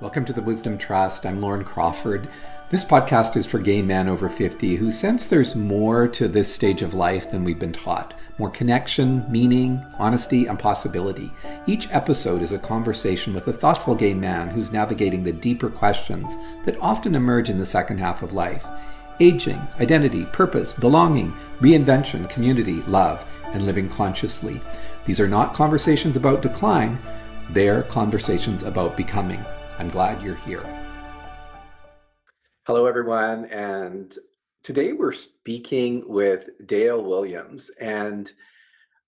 Welcome to the Wisdom Trust. I'm Lauren Crawford. This podcast is for gay men over 50 who sense there's more to this stage of life than we've been taught. More connection, meaning, honesty, and possibility. Each episode is a conversation with a thoughtful gay man who's navigating the deeper questions that often emerge in the second half of life. Aging, identity, purpose, belonging, reinvention, community, love, and living consciously. These are not conversations about decline. They're conversations about becoming. I'm glad you're here. Hello, everyone. And today we're speaking with Dale Williams. And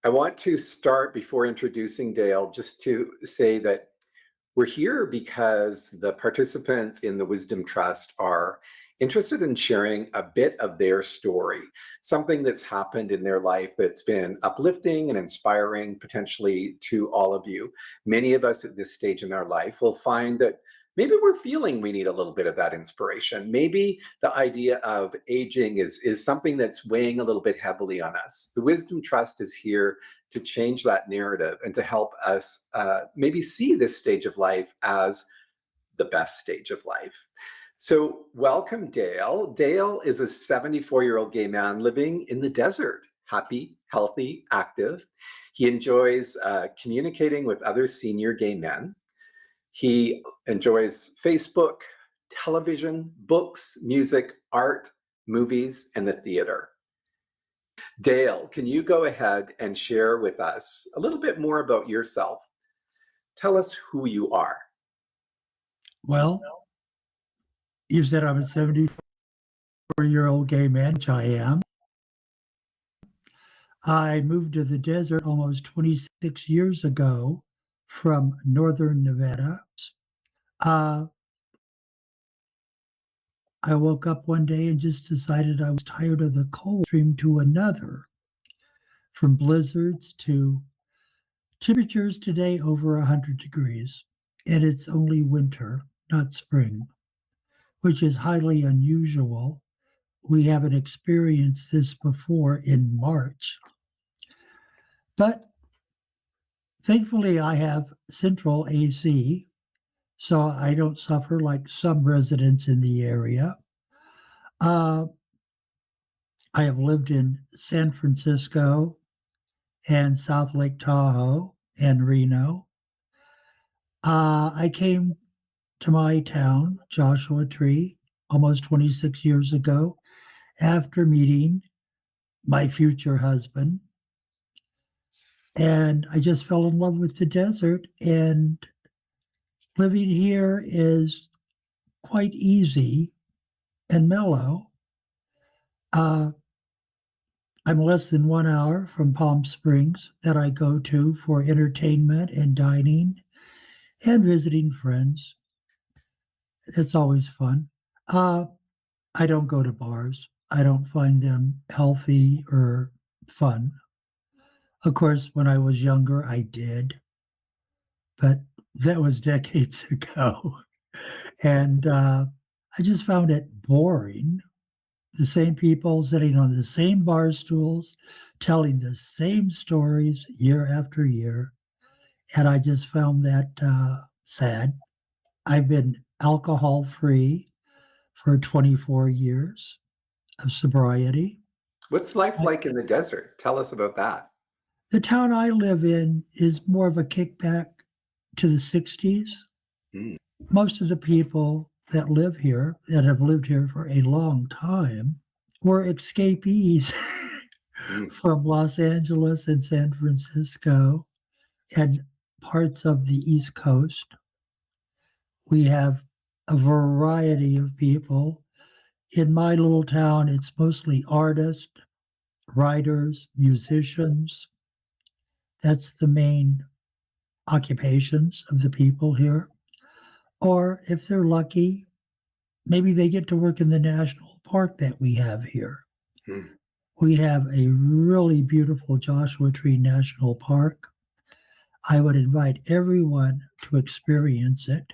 I want to start before introducing Dale, just to say that we're here because the participants in the Wisdom Trust are interested in sharing a bit of their story, something that's happened in their life that's been uplifting and inspiring potentially to all of you. Many of us at this stage in our life will find that maybe we're feeling we need a little bit of that inspiration. Maybe the idea of aging is something that's weighing a little bit heavily on us. The Wisdom Trust is here to change that narrative and to help us maybe see this stage of life as the best stage of life. So welcome, Dale. Dale is a 74-year-old gay man living in the desert, happy, healthy, active. He enjoys communicating with other senior gay men. He enjoys Facebook, television, books, music, art, movies, and the theater. Dale, can you go ahead and share with us a little bit more about yourself? Tell us who you are. Well, you said I'm a 74-year-old gay man, which I am. I moved to the desert almost 26 years ago from northern Nevada. I woke up one day and just decided I was tired of the cold extreme to another, from blizzards to temperatures today over 100 degrees, and it's only winter, not spring, which is highly unusual. We haven't experienced this before in March. But thankfully, I have central AC, so I don't suffer like some residents in the area. I have lived in San Francisco and South Lake Tahoe and Reno. I came to my town, Joshua Tree, almost 26 years ago after meeting my future husband. And I just fell in love with the desert, and living here is quite easy and mellow. I'm less than 1 hour from Palm Springs that I go to for entertainment and dining and visiting friends. It's always fun. I don't go to bars. I don't find them healthy or fun. Of course, when I was younger, I did, but that was decades ago. And I just found it boring. The same people sitting on the same bar stools, telling the same stories year after year. And I just found that sad. I've been alcohol-free for 24 years of sobriety. What's life like in the desert? Tell us about that. The town I live in is more of a kickback to the 60s. Mm. Most of the people that live here, that have lived here for a long time, were escapees from Los Angeles and San Francisco and parts of the East Coast. We have a variety of people. In my little town, it's mostly artists, writers, musicians. That's the main occupations of the people here. Or if they're lucky, maybe they get to work in the national park that we have here. Mm. We have a really beautiful Joshua Tree National Park. I would invite everyone to experience it.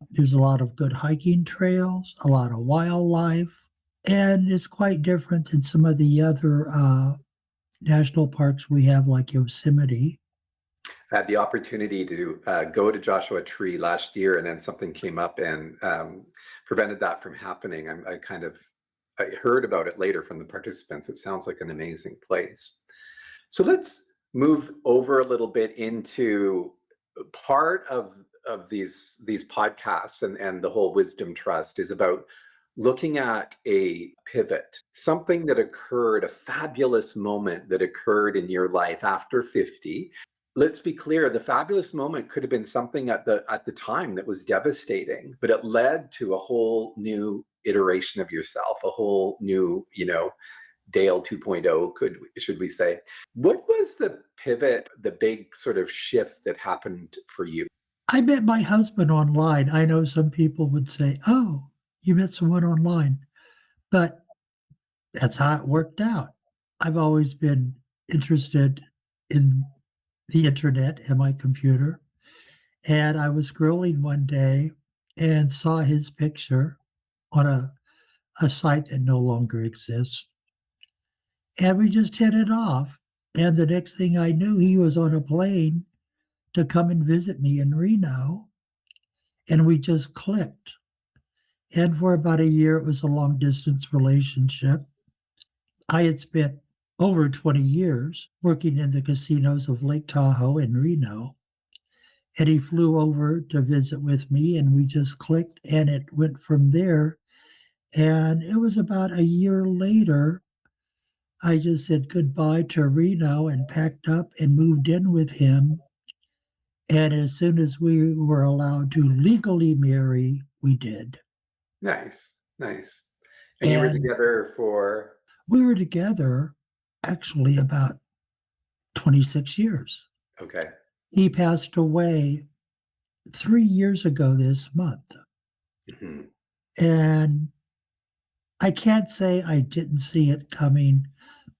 There's a lot of good hiking trails, a lot of wildlife, and it's quite different than some of the other national parks we have, like Yosemite. I had the opportunity to go to Joshua Tree last year, and then something came up and prevented that from happening. I heard about it later from the participants. It sounds like an amazing place. So let's move over a little bit into part of these podcasts, and the whole Wisdom Trust is about looking at a pivot, something that occurred, a fabulous moment that occurred in your life after 50. Let's be clear, the fabulous moment could have been something at the time that was devastating, but it led to a whole new iteration of yourself, a whole new, Dale 2.0, should we say. What was the pivot, the big sort of shift that happened for you? I met my husband online. I know some people would say, "Oh, you met someone online," but that's how it worked out. I've always been interested in the internet and my computer, and I was scrolling one day and saw his picture on a site that no longer exists, and we just hit it off, and the next thing I knew, he was on a plane to come and visit me in Reno, and we just clicked. And for about a year, it was a long distance relationship. I had spent over 20 years working in the casinos of Lake Tahoe and Reno. And he flew over to visit with me, and we just clicked, and it went from there. And it was about a year later, I just said goodbye to Reno and packed up and moved in with him. And as soon as we were allowed to legally marry, we did. Nice, nice. And you were And together for? we were together actually about 26 years. Okay. He passed away 3 years ago this month. Mhm. And I can't say I didn't see it coming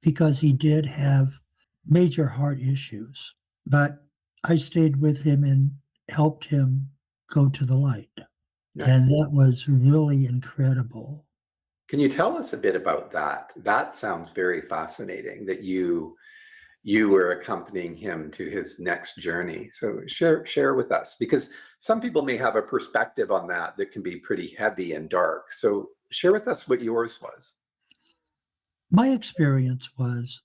because he did have major heart issues, but I stayed with him and helped him go to the light. And Nice. that was really incredible. Can you tell us a bit about that? That sounds very fascinating, that you were accompanying him to his next journey. So share with us, because some people may have a perspective on that can be pretty heavy and dark. So share with us what yours was. My experience was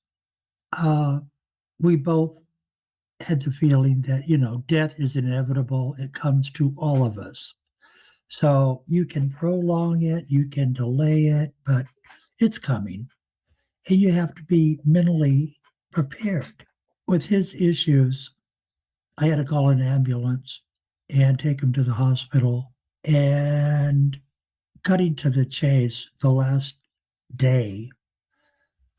we both had the feeling that, death is inevitable. It comes to all of us. So you can prolong it, you can delay it, but it's coming. And you have to be mentally prepared. With his issues, I had to call an ambulance and take him to the hospital. And cutting to the chase, the last day,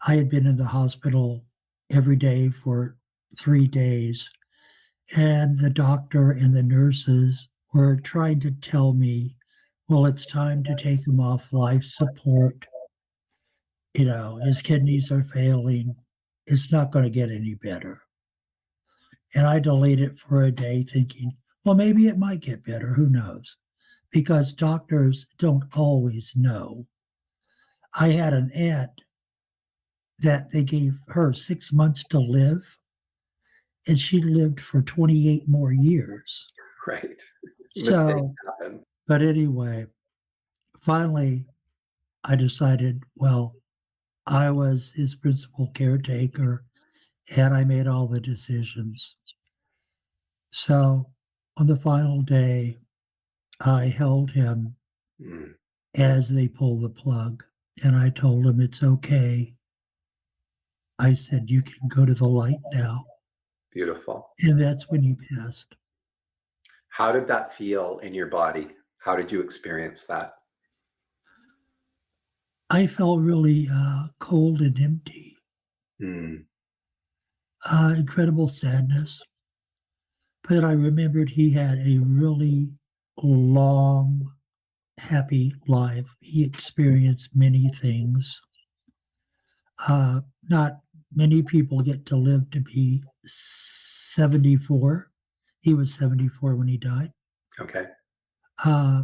I had been in the hospital every day for 3 days. And the doctor and the nurses were trying to tell me, well, it's time to take him off life support. His kidneys are failing. It's not going to get any better. And I delayed it for a day thinking, well, maybe it might get better. Who knows? Because doctors don't always know. I had an aunt that they gave her 6 months to live, and she lived for 28 more years. Right. Mistakes So, happen. but anyway, finally, I decided, well, I was his principal caretaker, and I made all the decisions. So on the final day, I held him Mm, as they pulled the plug, and I told him, it's okay. I said, you can go to the light now. beautiful. And that's when he passed. How did that feel in your body? How did you experience that? I felt really cold and empty, Mm, incredible sadness. But I remembered he had a really long, happy life. He experienced many things. Not many people get to live to be 74. He was 74 when he died. okay. Uh,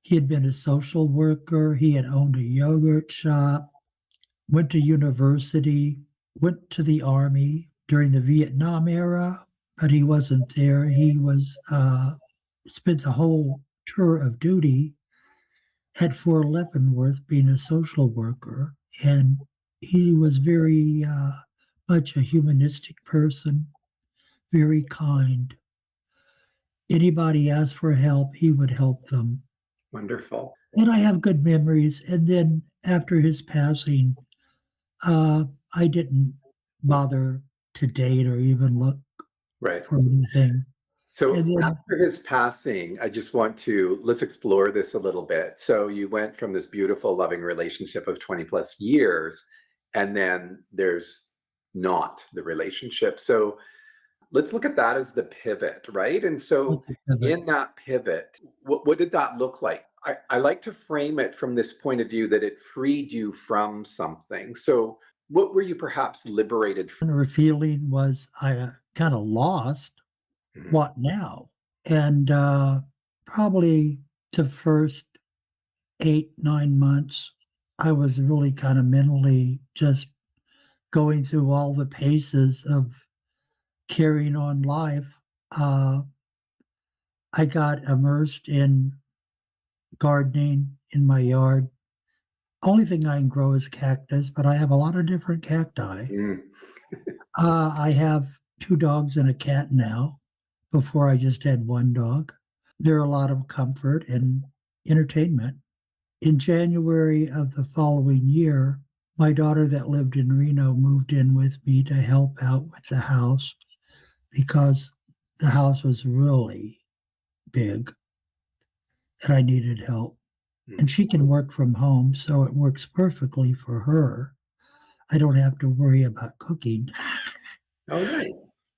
he had been a social worker. He had owned a yogurt shop, went to university, went to the army, during the Vietnam era, but he wasn't there. He was spent the whole tour of duty at Fort Leavenworth being a social worker, and he was very much a humanistic person, very kind. Anybody asked for help, he would help them. Wonderful. And I have good memories. And then after his passing, I didn't bother to date or even look Right. for anything. So And then, after his passing, let's explore this a little bit. So you went from this beautiful, loving relationship of 20 plus years, and then there's not the relationship. So let's look at that as the pivot, right? And so what's the pivot? in that pivot, what did that look like? I like to frame it from this point of view that it freed you from something. So what were you perhaps liberated from? Her feeling was I kind of lost. Mhm. What now? And probably the first 8, 9 months, I was really kind of mentally just going through all the paces of carrying on life. Uh, I got immersed in gardening in my yard. Only thing I can grow is cactus, but I have a lot of different cacti. Mm, I have 2 dogs and a cat now. Before I just had 1 dog. There are a lot of comfort and entertainment. In January of the following year, my daughter that lived in Reno moved in with me to help out with the house because the house was really big and I needed help. And mm. she can work from home, so it works perfectly for her. I don't have to worry about cooking. Oh, nice.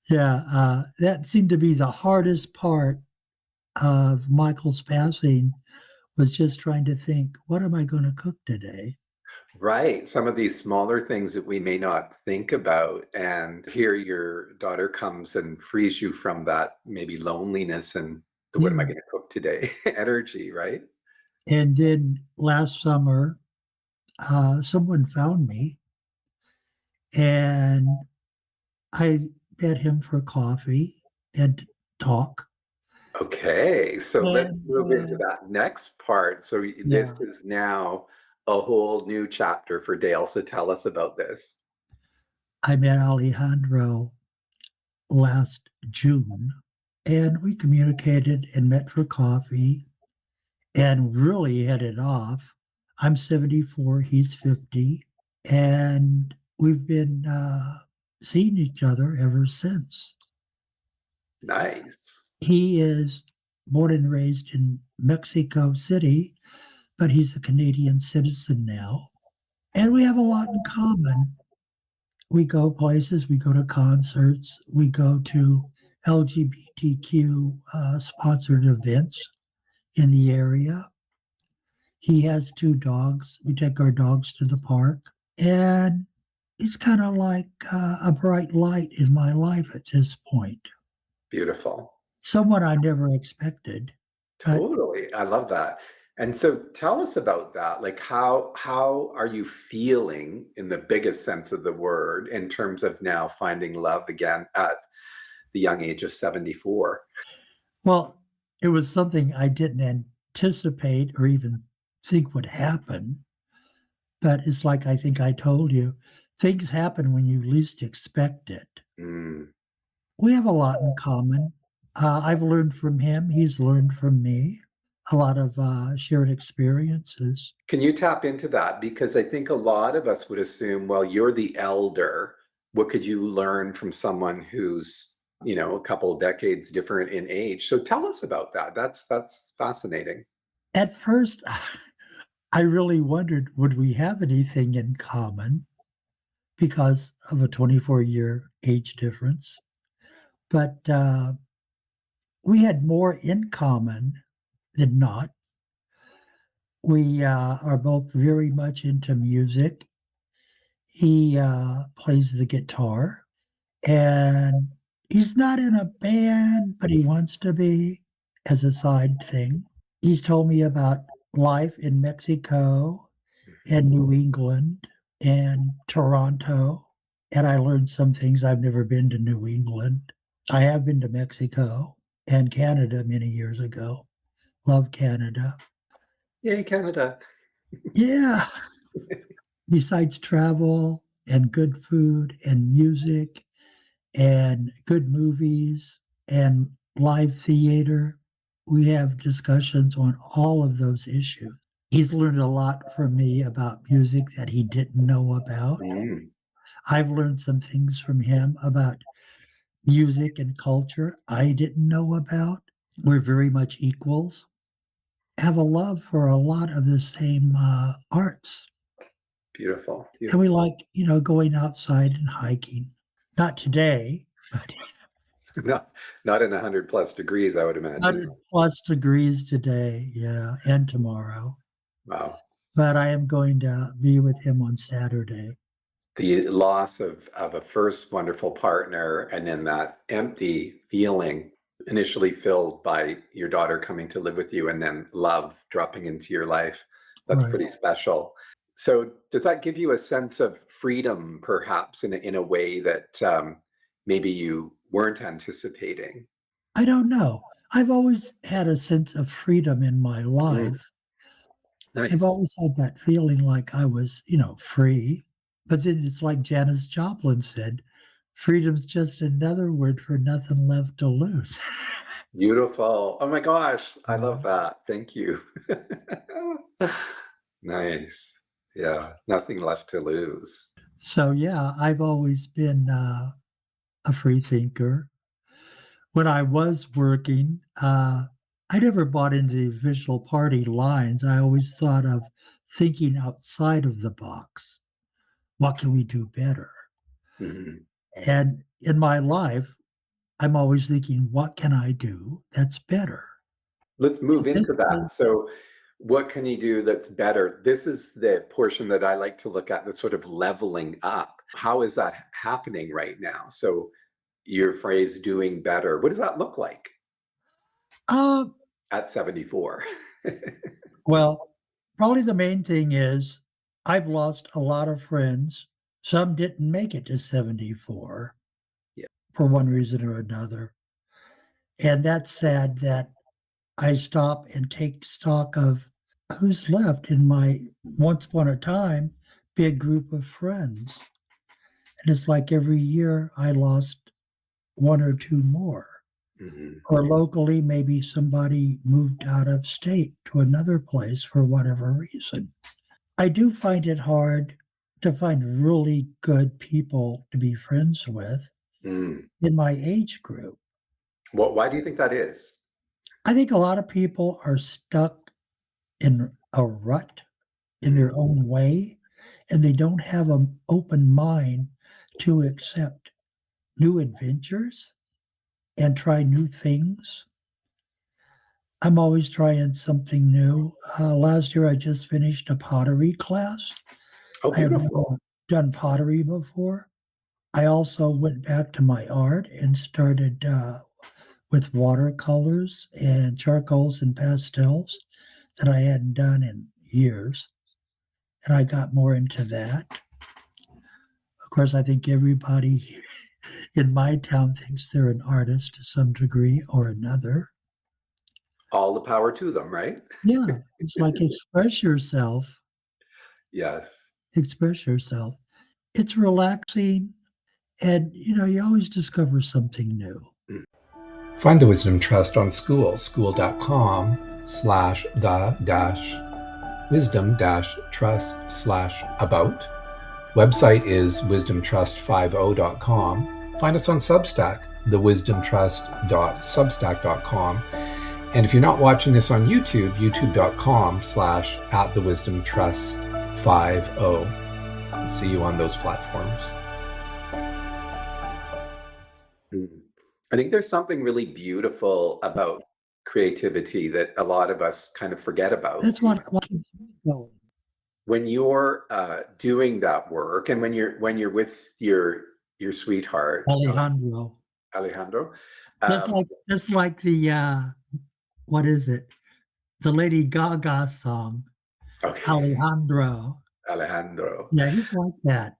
Yeah, that seemed to be the hardest part of Michael's passing was just trying to think, what am I going to cook today? Right. Some of these smaller things that we may not think about. And here your daughter comes and frees you from that maybe loneliness and the what am I Yeah. going to cook today energy, right? And then last summer, someone found me and I met him for coffee and talk. Okay. So let's And move into that next part. So this yeah, is now a whole new chapter for Dale. So tell us about this. I met Alejandro last June and we communicated and met for coffee and really hit it off. I'm 74, he's 50, and we've been seeing each other ever since. Nice. He is born and raised in Mexico City, but he's a Canadian citizen now. And we have a lot in common. We go places, we go to concerts, we go to LGBTQ sponsored events in the area. He has 2 dogs. We take our dogs to the park. And he's kind of like a bright light in my life at this point. Beautiful. Someone I never expected. But Totally. I love that. And so tell us about that. Like how are you feeling in the biggest sense of the word in terms of now finding love again at the young age of 74? well, it was something I didn't anticipate or even think would happen. But it's like I think I told you, things happen when you least expect it. Mm. We have a lot in common. I've learned from him, he's learned from me, a lot of shared experiences. Can you tap into that? Because I think a lot of us would assume, well, you're the elder. What could you learn from someone who's, a couple of decades different in age? So tell us about that. That's fascinating. At first, I really wondered would we have anything in common because of a 24-year age difference. But we had more in common than not. We are both very much into music. He plays the guitar and he's not in a band, but he wants to be as a side thing. He's told me about life in Mexico and New England and Toronto. and I learned some things. I've never been to New England. I have been to Mexico and Canada many years ago. Love Canada. Yay, Canada. Yeah. Besides travel and good food and music and good movies and live theater, we have discussions on all of those issues. He's learned a lot from me about music that he didn't know about. Mm, I've learned some things from him about music and culture I didn't know about. We're very much equals. Have a love for a lot of the same arts. beautiful. And we Beautiful. like, going outside and hiking. Not today, but Not in 100 plus degrees, I would imagine. 100 plus degrees today, yeah, and tomorrow. Wow. But I am going to be with him on Saturday. The loss of a first wonderful partner and then that empty feeling initially filled by your daughter coming to live with you and then love dropping into your life. That's Right. pretty special. So does that give you a sense of freedom perhaps in a way that maybe you weren't anticipating? I don't know. I've always had a sense of freedom in my Mm, life. I've nice. always had that feeling like I was, free. But then it's like Janis Joplin said, freedom's just another word for nothing left to lose. Beautiful. Oh my gosh, I love Mhm. that. Thank you. Nice. Yeah, nothing left to lose. So, yeah, I've always been a free thinker. When I was working, I never bought into the official party lines. I always thought of thinking outside of the box. What can we do better? Mhm. And in my life, I'm always thinking, what can I do that's better? Let's In move this into that. case, So, what can you do that's better? This is the portion that I like to look at, the sort of leveling up. How is that happening right now? So, your phrase doing better, what does that look like uh, at 74? well, probably the main thing is I've lost a lot of friends. Some didn't make it to 74 Yeah. for one reason or another. And that's sad that I stop and take stock of who's left in my once upon a time big group of friends. And it's like every year I lost one or two more. Mhm. Or locally, maybe somebody moved out of state to another place for whatever reason. I do find it hard to find really good people to be friends with Mm. in my age group. Why do you think that is? I think a lot of people are stuck in a rut in Mhm. their own way, and they don't have an open mind to accept new adventures and try new things. I'm always trying something new. Last year, I just finished a pottery class. Oh, I have never beautiful. done pottery before. I also went back to my art and started with watercolors and charcoals and pastels that I hadn't done in years. And I got more into that. Of course, I think everybody in my town thinks they're an artist to some degree or another. All the power to them, right? Yeah, it's like Yes. express yourself. It's relaxing, and you always discover something new. Find the Wisdom Trust on school.com/the-wisdom-trust/about. Website is wisdomtrust50.com. Find us on Substack, thewisdomtrust.substack.com. And if you're not watching this on YouTube, youtube.com/@thewisdomtrust50. See you on those platforms. Mm. I think there's something really beautiful about creativity that a lot of us kind of forget about. That's what keeps me going. When you're doing that work and when you're with your sweetheart, Alejandro. Alejandro, Just um, like just like the what is it? The Lady Gaga song, okay, Alejandro. Alejandro. Yeah, he's like that.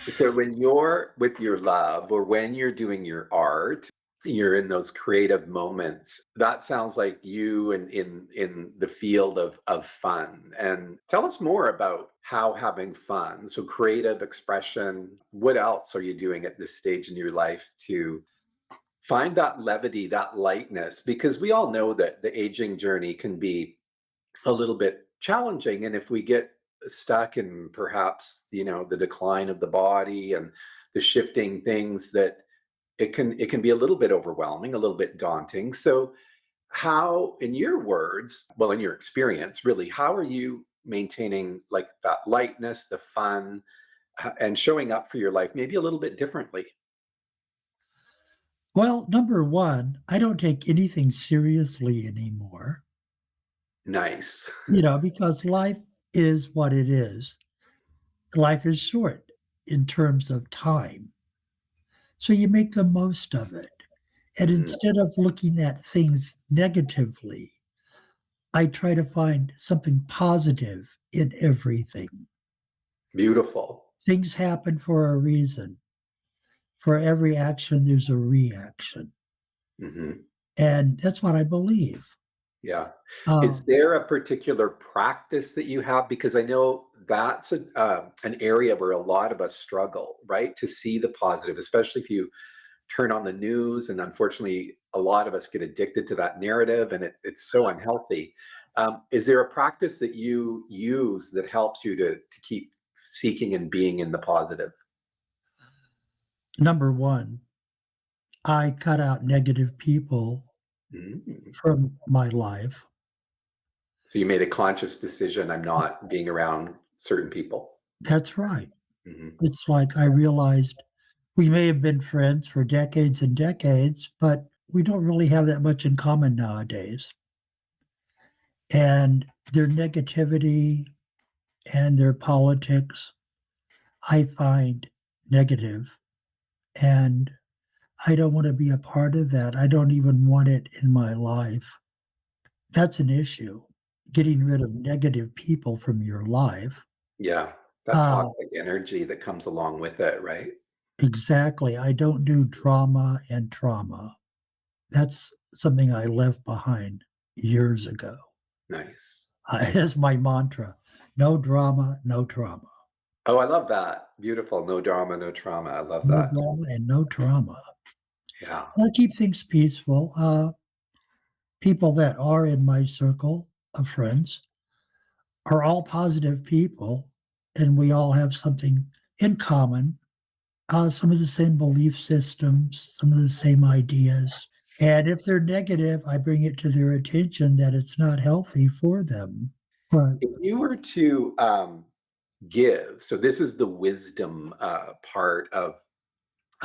So when you're with your love or when you're doing your art, you're in those creative moments. That sounds like you in the field of fun. And tell us more about how having fun. So creative expression. What else are you doing at this stage in your life to find that levity, that lightness? Because we all know that the aging journey can be a little bit challenging, and if we get stuck in perhaps the decline of the body and the shifting things, that it can be a little bit overwhelming, a little bit daunting. So how, in your words, well, in your experience really, how are you maintaining like that lightness, the fun, and showing up for your life maybe a little bit differently? Well, number one, I don't take anything seriously anymore, Nice. because life is what it is. Life is short in terms of time. So you make the most of it. And Mhm. instead of looking at things negatively, I try to find something positive in everything. Beautiful. Things happen for a reason. For every action, there's a reaction. Hmm. And that's what I believe. Yeah. Is Um, there a particular practice that you have? Because I know that's an area where a lot of us struggle, right? To see the positive, especially if you turn on the news. And unfortunately, a lot of us get addicted to that narrative, and it's so unhealthy. Is there a practice that you use that helps you to keep seeking and being in the positive? Number one, I cut out negative people Mm. from my life. So you made a conscious decision. I'm not being around certain people. That's right. Hmm. It's like I realized we may have been friends for decades and decades, but we don't really have that much in common nowadays. And their negativity and their politics, I find negative, and I don't want to be a part of that. I don't even want it in my life. That's an issue, getting rid of negative people from your life. Yeah, that Uh, toxic energy that comes along with it, right? exactly. I don't do drama and trauma. That's something I left behind years ago. Nice. As my mantra: no drama, no trauma. Oh, I love that. Beautiful. No drama, no trauma. I love No that. drama and no trauma. Yeah. I keep things peaceful. People that are in my circle of friends are all positive people, and we all have something in common. Some of the same belief systems, some of the same ideas. And if they're negative, I bring it to their attention that it's not healthy for them. Right. If you were to give, so this is the wisdom part of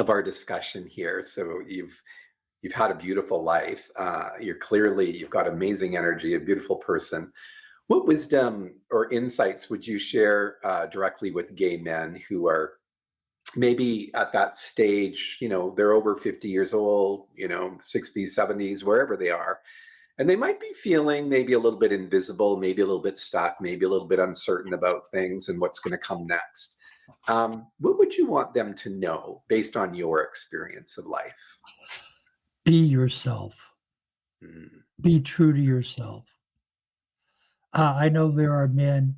our discussion here. So you've had a beautiful life. You've got amazing energy, a beautiful person. What wisdom or insights would you share directly with gay men who are maybe at that stage? They're over 50 years old, 60s, 70s, wherever they are, and they might be feeling maybe a little bit invisible, maybe a little bit stuck, maybe a little bit uncertain about things and what's going to come next. What would you want them to know based on your experience of life? Be yourself. Mm. Be true to yourself. I know there are men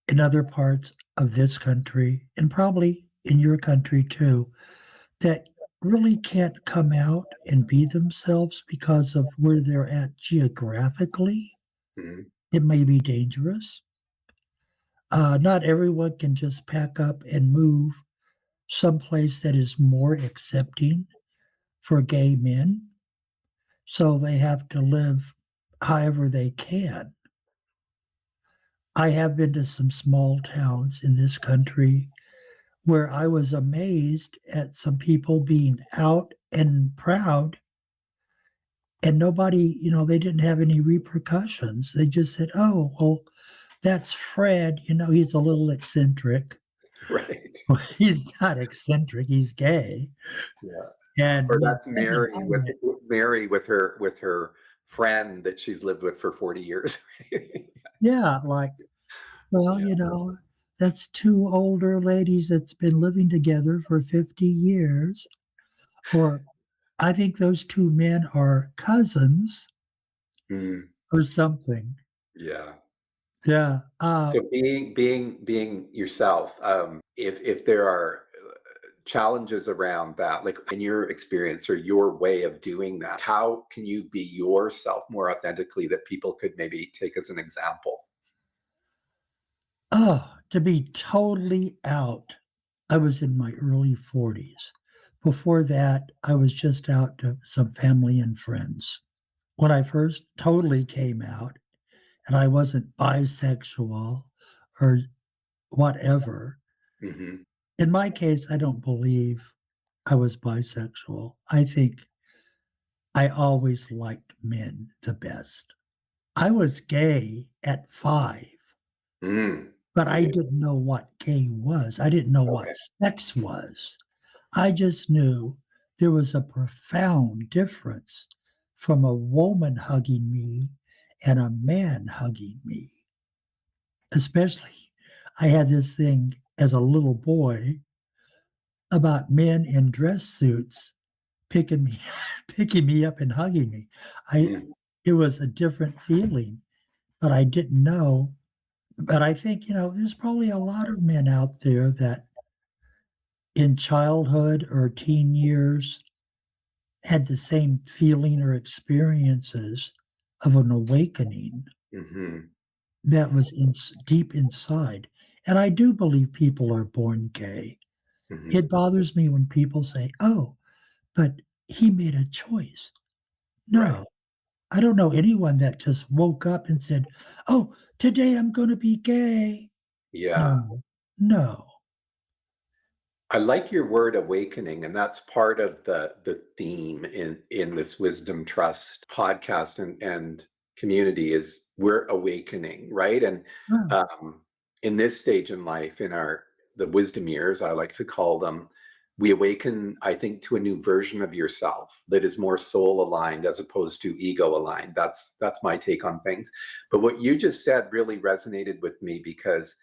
in other parts of this country, and probably in your country too, that really can't come out and be themselves because of where they're at geographically. Mm. It may be dangerous. Not everyone can just pack up and move someplace that is more accepting for gay men. So they have to live however they can. I have been to some small towns in this country where I was amazed at some people being out and proud, and nobody, they didn't have any repercussions. They just said, oh, well, that's Fred. He's a little eccentric. Right. Well, he's not eccentric, he's gay. Yeah. And Or he that's doesn't Mary with hide it. Mary with her friend that she's lived with for 40 years. Yeah, like, well, Yeah. that's two older ladies that's been living together for 50 years. Or I think those two men are cousins Mm, or something. yeah. Yeah. So being yourself, if there are challenges around that, like in your experience or your way of doing that, how can you be yourself more authentically that people could maybe take as an example? To be totally out. I was in my early 40s. Before that, I was just out to some family and friends. When I first totally came out, and I wasn't bisexual or whatever, Hmm. in my case, I don't believe I was bisexual. I think I always liked men the best. I was gay at 5, Mm. but I Yeah. didn't know what gay was. I didn't know what Okay. sex was. I just knew there was a profound difference from a woman hugging me and a man hugging me. Especially, I had this thing as a little boy about men in dress suits picking me picking me up and hugging me. I Mm. It was a different feeling, but I didn't know. But I think, there's probably a lot of men out there that in childhood or teen years had the same feeling or experiences of an awakening Hmm. that was deep inside. And I do believe people are born gay. Hmm. It bothers me when people say, "Oh, but he made a choice." Right. No, I don't know anyone that just woke up and said, "Oh, today I'm going to be gay." Yeah. No, no. I like your word awakening, and that's part of the theme in this Wisdom Trust podcast and community is we're awakening, right? And No. um, in this stage in life, in our the wisdom years, I like to call them, we awaken, I think, to a new version of yourself that is more soul aligned as opposed to ego aligned. That's my take on things. But what you just said really resonated with me because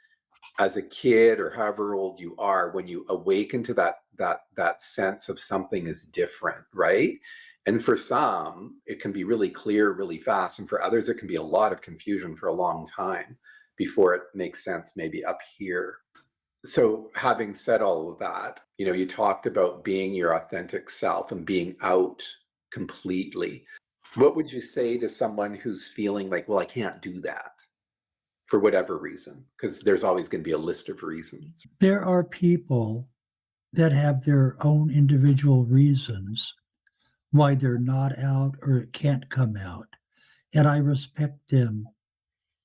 as a kid or however old you are, when you awaken to that sense of something is different, right? And for some it can be really clear really fast, and for others it can be a lot of confusion for a long time before it makes sense maybe up here. So having said all of that, you talked about being your authentic self and being out completely. What would you say to someone who's feeling like, well, I can't do that for whatever reason, because there's always going to be a list of reasons. There are people that have their own individual reasons why they're not out or it can't come out. And I respect them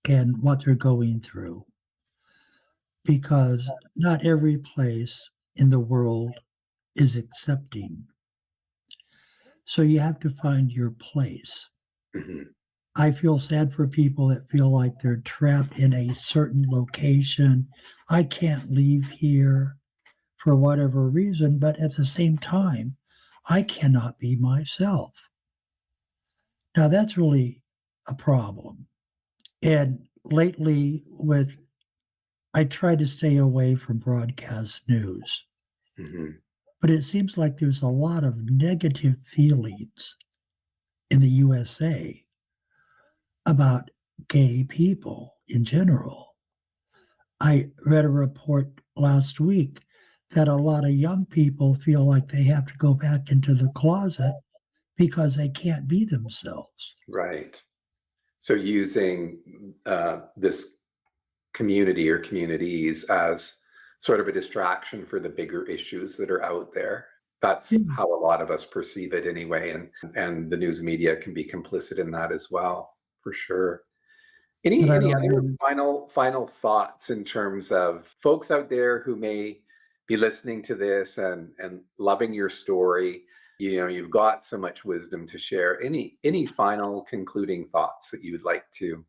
and what they're going through because not every place in the world is accepting. So you have to find your place. Hmm. I feel sad for people that feel like they're trapped in a certain location. I can't leave here for whatever reason, but at the same time, I cannot be myself. Now, that's really a problem. And lately, I try to stay away from broadcast news, Hmm. but it seems like there's a lot of negative feelings in the USA about gay people in general. I read a report last week that a lot of young people feel like they have to go back into the closet because they can't be themselves. Right. So using this community or communities as sort of a distraction for the bigger issues that are out there. That's Yeah. how a lot of us perceive it anyway, and the news media can be complicit in that as well, for sure. But I Any don't other know. final thoughts in terms of folks out there who may be listening to this and loving your story? You've got so much wisdom to share. Any final concluding thoughts that you would like to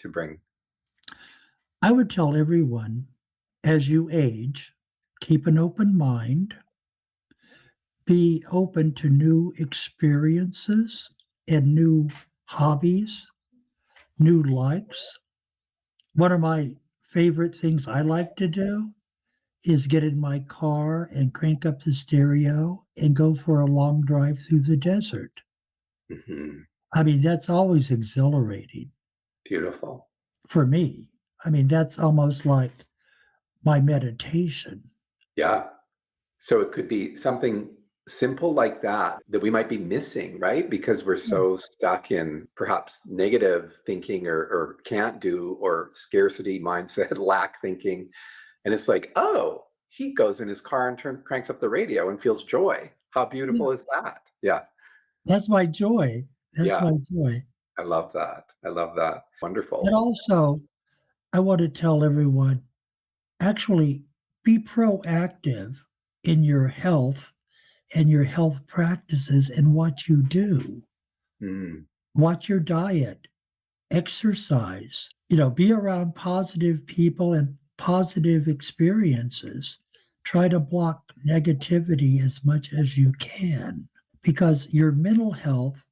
bring? I would tell everyone as you age, keep an open mind, be open to new experiences and new hobbies, new likes. One of my favorite things I like to do is get in my car and crank up the stereo and go for a long drive through the desert. Mhm. I mean, that's always exhilarating Beautiful. for me. I mean, that's almost like my meditation. Yeah. So it could be something simple like that that we might be missing, right? Because we're Yeah. so stuck in perhaps negative thinking or can't do or scarcity mindset, lack thinking. And it's like, oh, he goes in his car and cranks up the radio and feels joy. How Yeah, beautiful is that? Yeah. that's my joy. That's Yeah. my joy. I love that. I love that. And Wonderful. also, I want to tell everyone actually be proactive in your health and your health practices and what you do. Mm, Watch your diet, exercise, be around positive people and positive experiences. Try to block negativity as much as you can because your mental health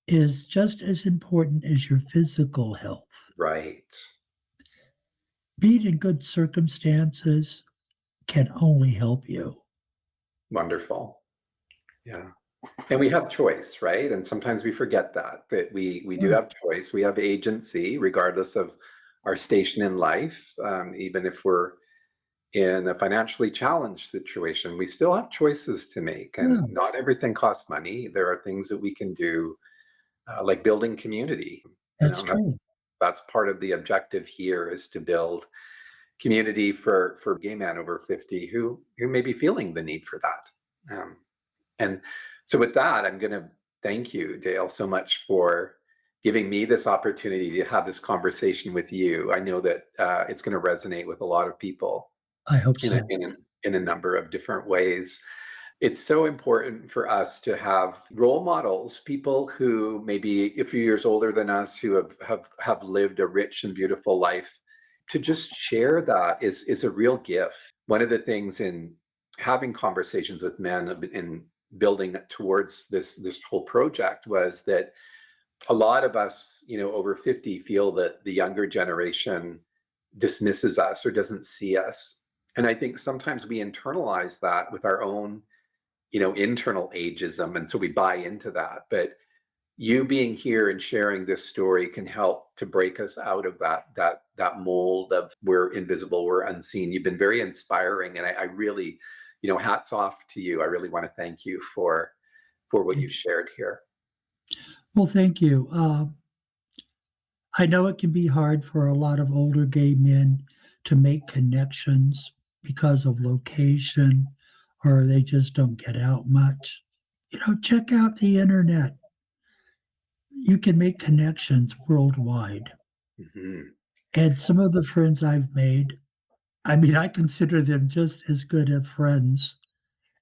is just as important as your physical health. right. Being in good circumstances can only help you. Wonderful. Yeah. And we have choice, right? And sometimes we forget that we do Right. have choice. We have agency, regardless of our station in life. Even if we're in a financially challenged situation, we still have choices to make. Yeah, And not everything costs money. There are things that we can do, like building community. You that's know, true. that's part of the objective here is to build community for gay men over 50 who may be feeling the need for that. And so with that, I'm going to thank you, Dale, so much for giving me this opportunity to have this conversation with you. I know that it's going to resonate with a lot of people I hope in a, so. in a, in a number of different ways. It's so important for us to have role models, people who may be a few years older than us, who have lived a rich and beautiful life. To just share that is a real gift. One of the things in having conversations with men in building towards this whole project was that a lot of us, over 50 feel that the younger generation dismisses us or doesn't see us. And I think sometimes we internalize that with our own internal ageism, and so we buy into that. But you being here and sharing this story can help to break us out of that mold of we're invisible, we're unseen. You've been very inspiring, and I really, hats off to you. I really want to thank you for what you've shared here. Well, thank you. I know it can be hard for a lot of older gay men to make connections because of location or they just don't get out much. Check out the internet. You can make connections worldwide. Mhm. And some of the friends I've made, I mean, I consider them just as good of friends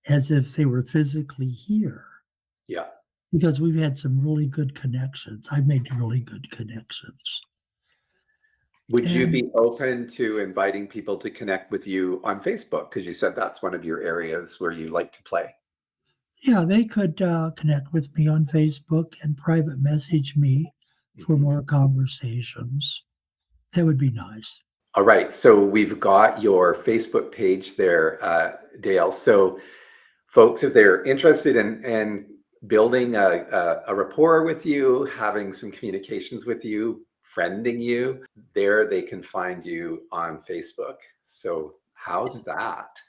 as if they were physically here Yeah. because we've had some really good connections. I've made really good connections. Would you And be open to inviting people to connect with you on Facebook? Because you said that's one of your areas where you like to play. yeah, they could connect with me on Facebook and private message me for Mhm. more conversations. That would be nice. All right. So we've got your Facebook page there, Dale. So folks, if they're interested in building a rapport with you, having some communications with you, friending you, there they can find you on Facebook. So how's that?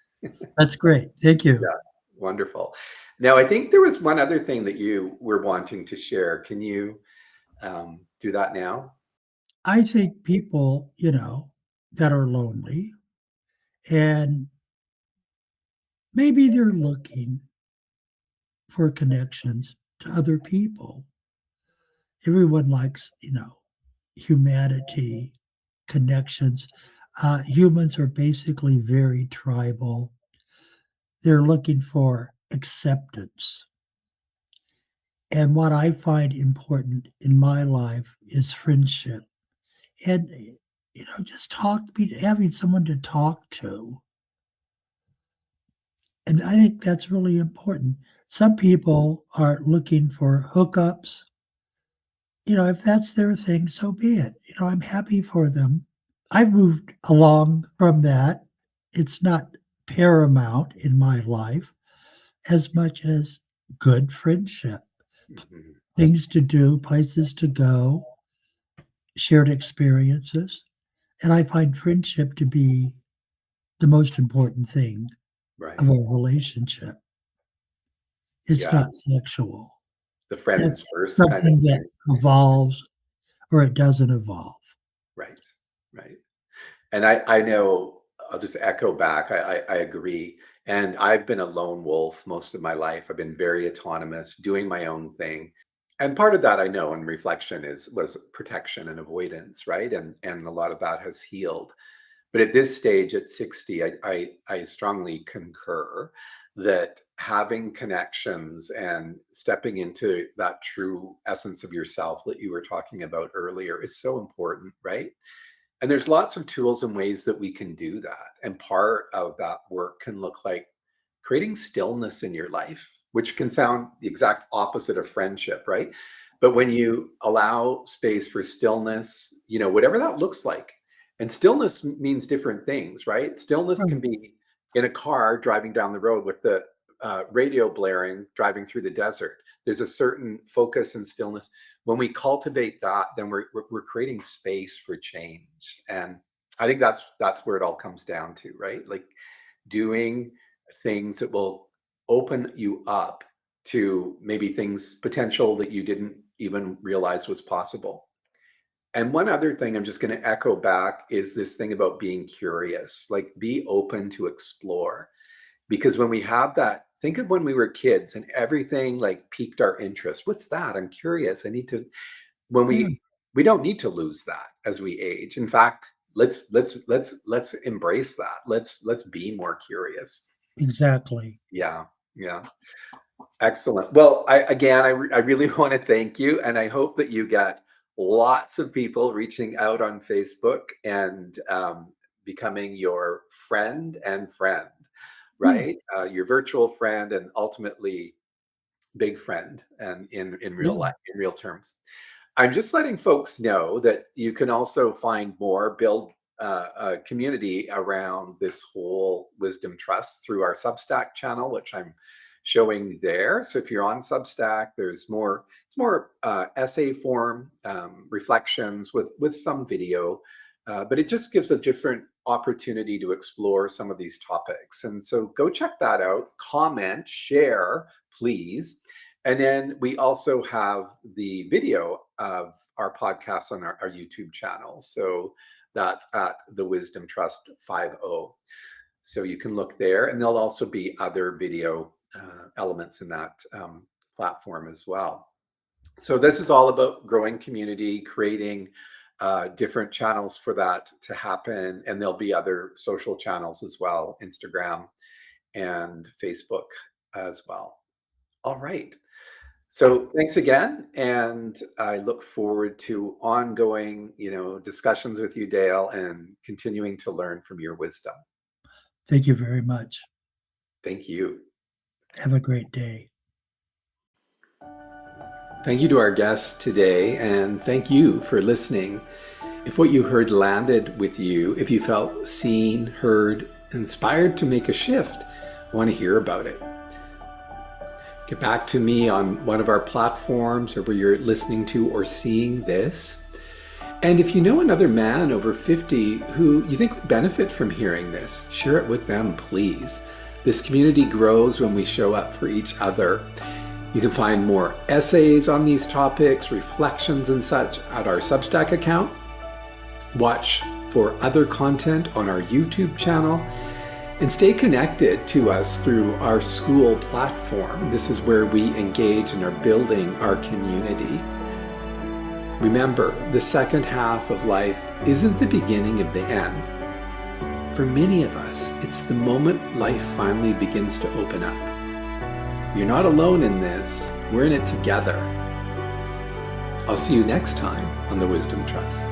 That's great. Thank you. Yeah, wonderful. Now, I think there was one other thing that you were wanting to share. Can you do that now? I think people, that are lonely and maybe they're looking for connections to other people. Everyone likes, humanity, connections. Humans are basically very tribal. They're looking for acceptance. And what I find important in my life is friendship. And, just having someone to talk to. And I think that's really important. Some people are looking for hookups. If that's their thing, so be it. I'm happy for them. I moved along from that. It's not paramount in my life as much as good friendship, Mhm. things to do, places to go, shared experiences. And I find friendship to be the most important thing of Right. a relationship. It's Yeah. not sexual. The friends That's first kind of something that thing. evolves or it doesn't evolve. Right. Right. And I know I'll just echo back. I agree. And I've been a lone wolf most of my life. I've been very autonomous, doing my own thing. And part of that I know in reflection was protection and avoidance, right? And a lot of that has healed. But at this stage, at 60, I strongly concur that having connections and stepping into that true essence of yourself that you were talking about earlier is so important, right? And there's lots of tools and ways that we can do that. And part of that work can look like creating stillness in your life, which can sound the exact opposite of friendship, right? But when you allow space for stillness, whatever that looks like, and stillness means different things, right? Stillness can Right. be in a car driving down the road with the radio blaring, driving through the desert. There's a certain focus and stillness. When we cultivate that, then we're creating space for change. And I think that's where it all comes down to, right? Like doing things that will open you up to maybe things potential that you didn't even realize was possible. And one other thing I'm just going to echo back is this thing about being curious, like be open to explore. Because when we have that, think of when we were kids and everything like piqued our interest. What's that? I'm curious. I need to, when Yeah, we don't need to lose that as we age. In fact, let's embrace that. Let's be more curious. exactly. Yeah. Yeah. Excellent. Well, I really want to thank you, and I hope that you get lots of people reaching out on Facebook and becoming your friend, Yeah, right? Your virtual friend, and ultimately big friend, and in real yeah. life, in real terms. I'm just letting folks know that you can also find more, build a community around this whole wisdom trust through our Substack channel, which I'm showing there. So if you're on Substack, there's more. It's more essay form reflections with some video, but it just gives a different opportunity to explore some of these topics. And so go check that out. Comment, share, please. And then we also have the video of our podcast on our YouTube channel. So that's at the Wisdom Trust 50. So you can look there, and there'll also be other video elements in that platform as well. So this is all about growing community, creating different channels for that to happen. And there'll be other social channels as well, Instagram and Facebook as well. All right. So thanks again, and I look forward to ongoing, discussions with you, Dale, and continuing to learn from your wisdom. Thank you very much. Thank you. Have a great day. Thank you to our guests today, and thank you for listening. If what you heard landed with you, if you felt seen, heard, inspired to make a shift, I want to hear about it. Get back to me on one of our platforms or where you're listening to or seeing this. And if you know another man over 50 who you think would benefit from hearing this, share it with them, please. This community grows when we show up for each other. You can find more essays on these topics, reflections and such at our Substack account. Watch for other content on our YouTube channel. And stay connected to us through our school platform. This is where we engage and are building our community. Remember, the second half of life isn't the beginning of the end. For many of us, it's the moment life finally begins to open up. You're not alone in this. We're in it together. I'll see you next time on the Wisdom Trust.